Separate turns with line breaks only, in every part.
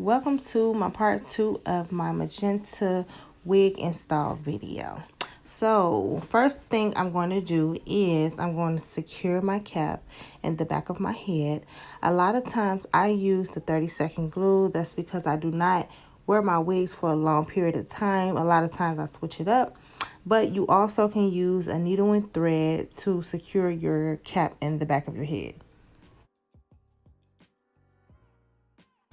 Welcome to my part 2 of my magenta wig install video. So first thing I'm going to do is I'm going to secure my cap in the back of my head. A lot of times I use the 30-second glue. That's because I do not wear my wigs for a long period of time. A lot of times I switch it up. But you also can use a needle and thread to secure your cap in the back of your head.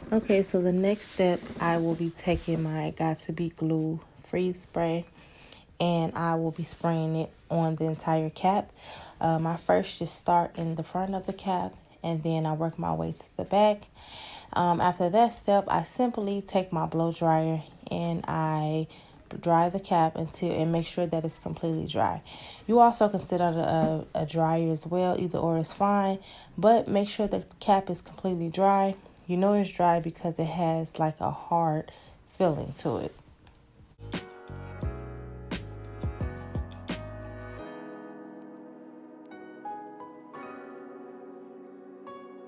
Okay, so the next step, I will be taking my Got To Be Glue freeze spray and I will be spraying it on the entire cap. I first just start in the front of the cap and then I work my way to the back. After that step, I simply take my blow dryer and I dry the cap and make sure that it's completely dry. You also can sit under a dryer as well, either or is fine, but make sure the cap is completely dry. You know it's dry because it has like a hard feeling to it.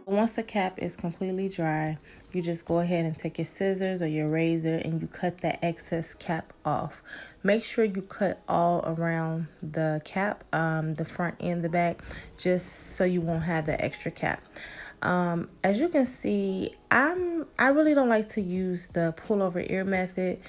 Once the cap is completely dry, you just go ahead and take your scissors or your razor and you cut that excess cap off. Make sure you cut all around the cap, the front and the back, just so you won't have the extra cap. As you can see, I really don't like to use the pull over ear method.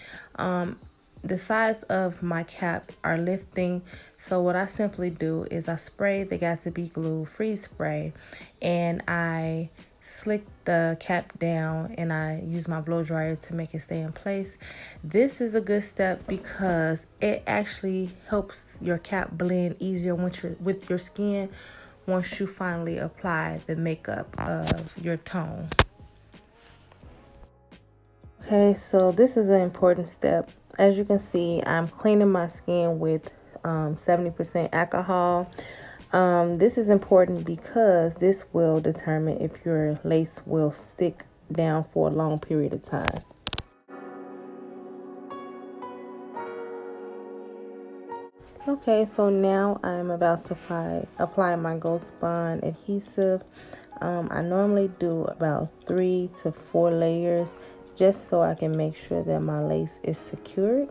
The sides of my cap are lifting, so what I simply do is I spray the Got To Be Glue freeze spray and I slick the cap down and I use my blow dryer to make it stay in place. This is a good step because it actually helps your cap blend easier with your skin once you finally apply the makeup of your tone. Okay, so this is an important step. As you can see, I'm cleaning my skin with 70% alcohol. This is important because this will determine if your lace will stick down for a long period of time. Okay, so now I'm about to apply my Gold Bond adhesive. I normally do about 3 to 4 layers just so I can make sure that my lace is secured.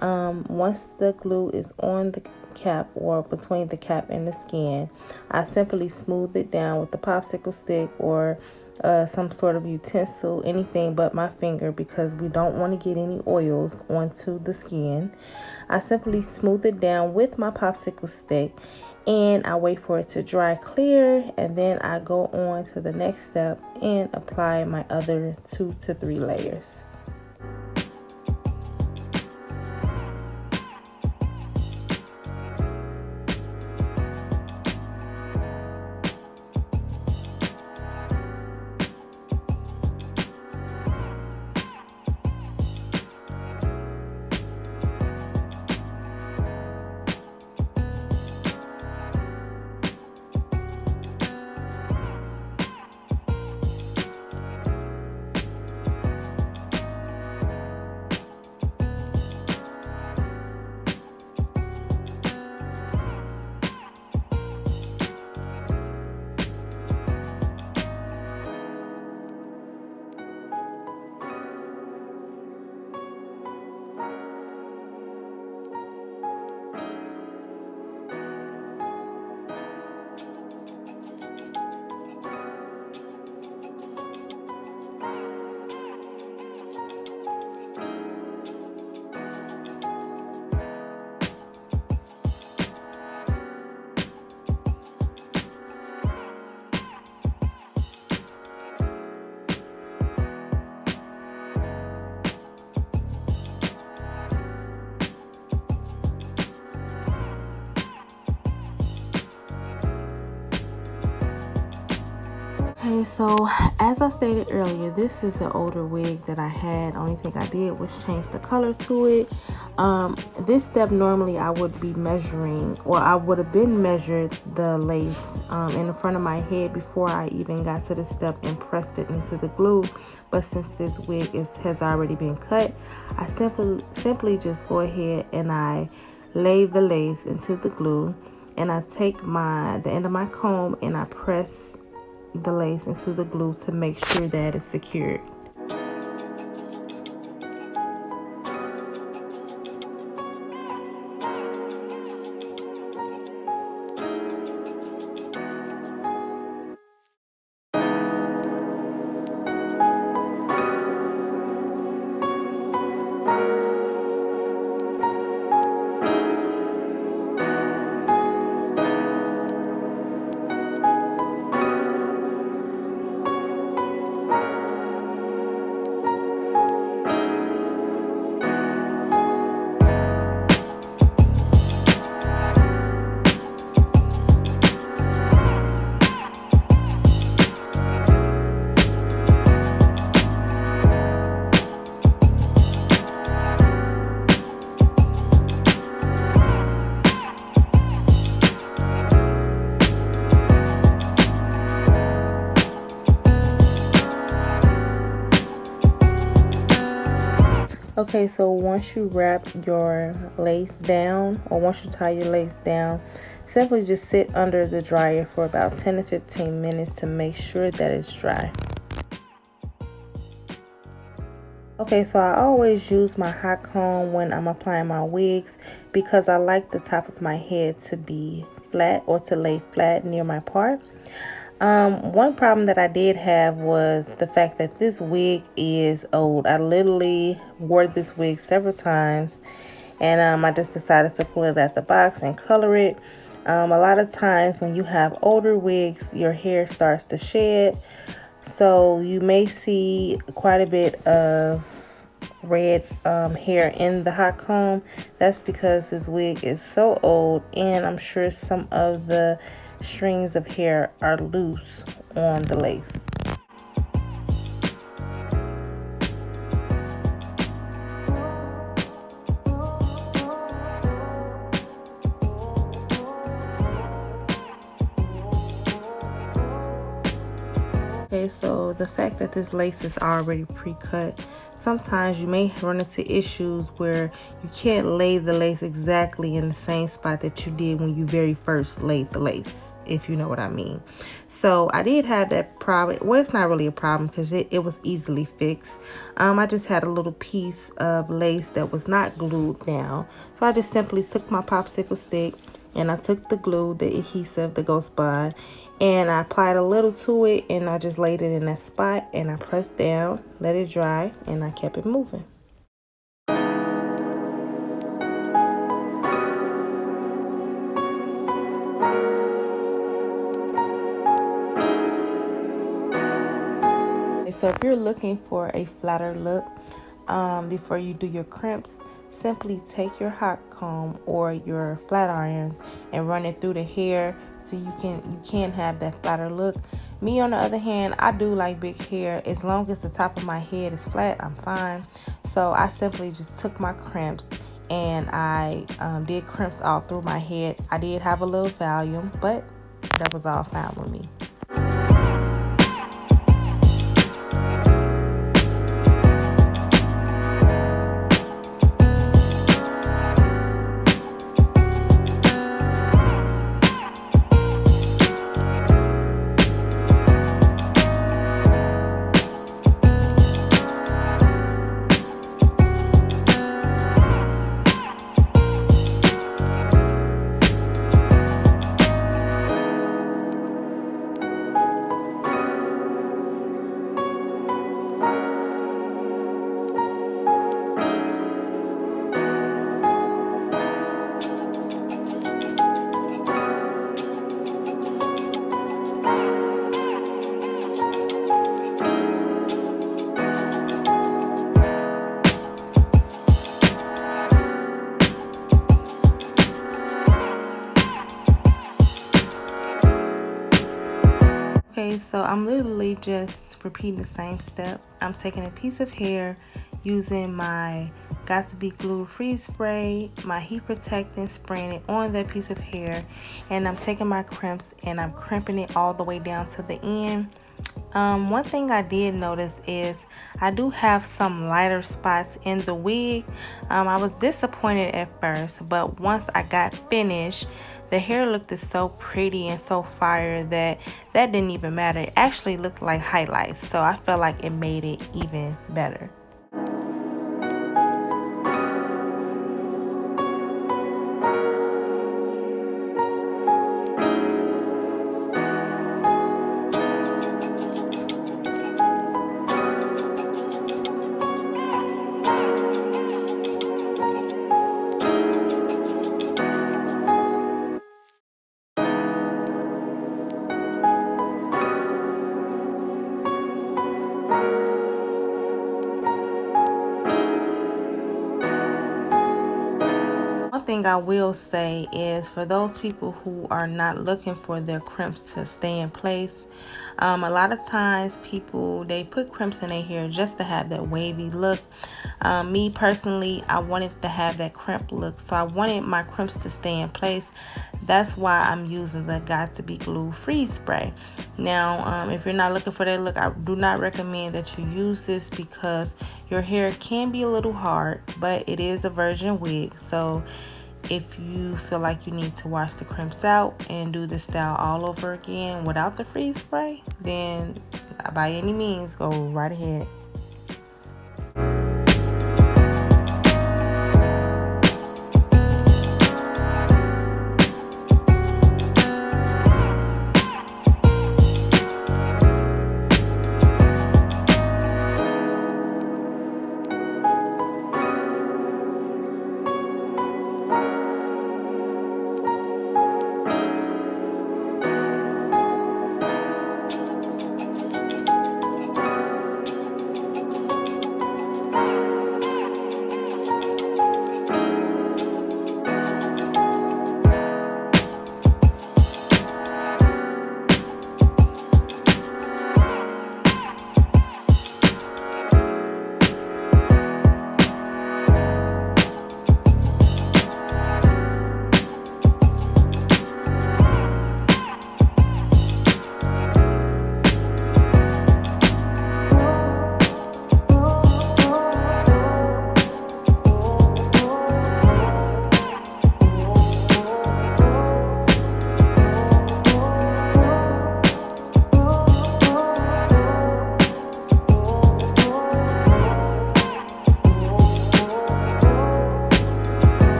Once the glue is on the cap or between the cap and the skin, I simply smooth it down with the popsicle stick or some sort of utensil, anything but my finger, because we don't want to get any oils onto the skin. I simply smooth it down with my popsicle stick and I wait for it to dry clear, and then I go on to the next step and apply my other 2 to 3 layers. Okay, so as I stated earlier, this is an older wig that I had. Only thing I did was change the color to it. This step, normally I would be measuring, or I would have been measured the lace in the front of my head before I even got to the step and pressed it into the glue. But since this wig has already been cut, I simply just go ahead and I lay the lace into the glue, and I take the end of my comb and I press the lace into the glue to make sure that it's secured. Okay, so once you wrap your lace down, or once you tie your lace down, simply just sit under the dryer for about 10 to 15 minutes to make sure that it's dry. Okay, so I always use my hot comb when I'm applying my wigs because I like the top of my head to be flat, or to lay flat near my part. One problem that I did have was the fact that this wig is old. I literally wore this wig several times, and I just decided to pull it out the box and color it. A lot of times when you have older wigs, your hair starts to shed, so you may see quite a bit of red hair in the hot comb. That's because this wig is so old, and I'm sure some of the strings of hair are loose on the lace. Okay, so the fact that this lace is already pre-cut, sometimes you may run into issues where you can't lay the lace exactly in the same spot that you did when you very first laid the lace, if you know what I mean. So I did have that problem. Well, it's not really a problem because it was easily fixed. I just had a little piece of lace that was not glued down. So I just simply took my popsicle stick and I took the glue, the adhesive, the Ghost Bond, and I applied a little to it, and I just laid it in that spot, and I pressed down, let it dry, and I kept it moving. So if you're looking for a flatter look before you do your crimps, simply take your hot comb or your flat irons and run it through the hair so you can have that flatter look. Me, on the other hand, I do like big hair. As long as the top of my head is flat, I'm fine. So I simply just took my crimps and I did crimps all through my head. I did have a little volume, but that was all fine with me. Okay, so I'm literally just repeating the same step. I'm taking a piece of hair, using my Got to Be Glue Freeze Spray, my heat protectant, spraying it on that piece of hair, and I'm taking my crimps and I'm crimping it all the way down to the end. One thing I did notice is I do have some lighter spots in the wig. I was disappointed at first, but once I got finished, the hair looked so pretty and so fire that didn't even matter. It actually looked like highlights, so I felt like it made it even better. One thing I will say is, for those people who are not looking for their crimps to stay in place, a lot of times people, they put crimps in their hair just to have that wavy look. Me personally, I wanted to have that crimp look, so I wanted my crimps to stay in place. That's why I'm using the Got to Be Glue freeze spray. Now, if you're not looking for that look, I do not recommend that you use this because your hair can be a little hard, but it is a virgin wig. So if you feel like you need to wash the crimps out and do the style all over again without the freeze spray, then by any means, go right ahead.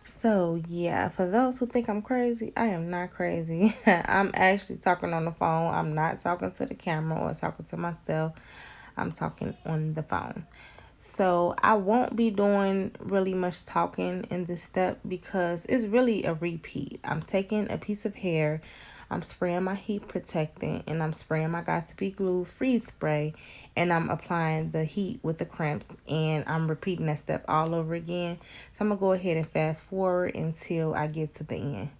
So yeah, for those who think I'm crazy, I am not crazy. I'm actually talking on the phone. I'm not talking to the camera or talking to myself. I'm talking on the phone. So I won't be doing really much talking in this step because it's really a repeat. I'm taking a piece of hair, I'm spraying my heat protectant, and I'm spraying my Got to Be Glue freeze spray, and I'm applying the heat with the crimps, and I'm repeating that step all over again. So I'm gonna go ahead and fast forward until I get to the end.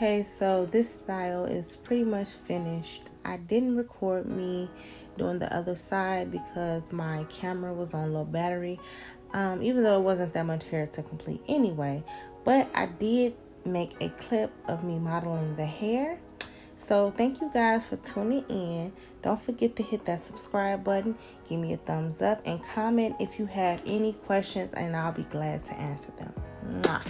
Okay, so this style is pretty much finished. I didn't record me doing the other side because my camera was on low battery, even though it wasn't that much hair to complete anyway. But I did make a clip of me modeling the hair. So thank you guys for tuning in. Don't forget to hit that subscribe button, give me a thumbs up, and comment if you have any questions, and I'll be glad to answer them. Mwah.